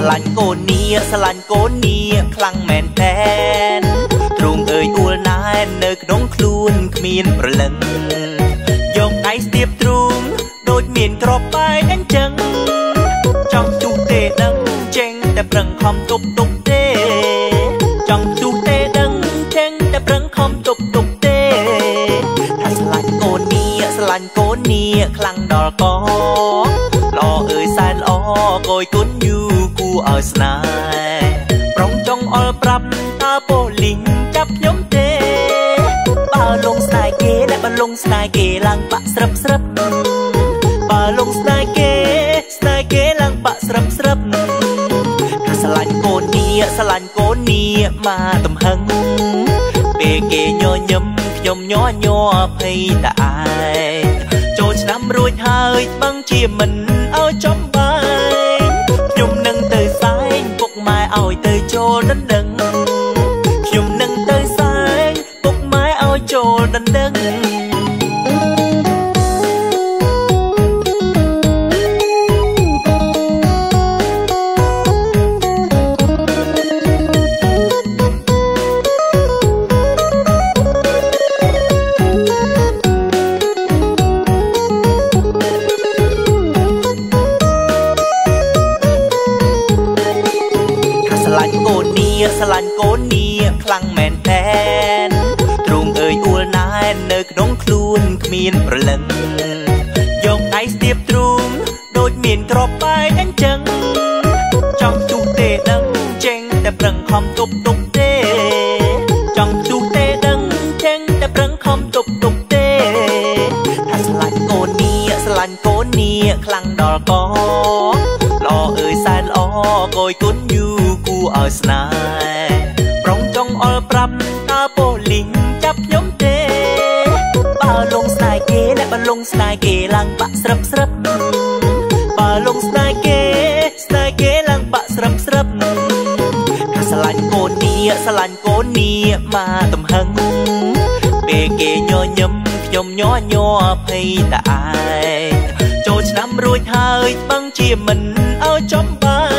លាញ់កូននេះស្រឡាញ់កូននេះខ្លាំងមែនតែនទ្រង់អើយអួលណែននៅក្នុងខ្លួនគ្មានប្រលឹងយកដៃស្ទាបទ្រង់ដូចមានក្របបែកអញ្ចឹងចង់ជុះទេដឹងចេញតែប្រឹងខំទប់ទេចង់ជុះទេដឹងចេញតែប្រឹងខំទប់ទេថាស្រឡាញ់កូននេះស្រឡាញ់កូននេះខ្លាំងដល់កល្អអើយសែនល្អកយគុណយូគួរឲ្យស្នេហ៍ប្រុងចង់អល់ប្រាប់តើប៉ូលីងចាប់ខ្ញុំទេបើលងស្នេហ៍គេและបើលងស្នេហ៍គេឡើងបាក់ស្រឹបបើលងស្នេហ៍គេឡើងបាក់ស្រឹបថាស្រឡាញ់កូននេះស្រឡាញ់កូននេះមកទំហឹងពេលគេញញឹមខ្ញុំញញភ័យតែឯងចូលឆ្នាំរួចហើយបឹងជាមិនឲ្យចំបាយខ្ញុំនឹងទៅសែងពុកម៉ែឲ្យទៅចូលដណ្ដឹងខ្ញុំនឹងទៅសែងពុកម៉ែឲ្យចូលដណ្ដឹងស្រឡាញ់កូននេះខ្លាំងមែនតែនទ្រង់អើយអួលណែននៅក្នុងខ្លួនគ្មានប្រលឹងយកដៃស្ទាបទ្រង់ដូចមានក្របបែកអញ្ចឹងចង់ជុះទេដឹងចេញតែប្រឹងខំទប់ទេចង់ជុះទេដឹងចេញតែប្រឹងខំទប់ទេថាស្រឡាញ់កូននេះខ្លាំងដល់កល្អអើយសែនល្អកយគុណយូគួរឲ្យស្នេហ៍ប្រុងចង់អល់ប្រាប់តើប៉ូលីងចាប់ខ្ញុំទេបើលងស្នេហ៍គេและបើលងស្នេហ៍គេឡើងបាក់ស្រឹបបើលងស្នេហ៍គេឡើងបាក់ស្រឹបថាស្រឡាញ់កូននេះមកទំហឹងពេលគេញញឹមខ្ញុំញភ័យតែឯងចូលឆ្នាំរួចហើយបឹងជាមិនឲ្យចំបាយ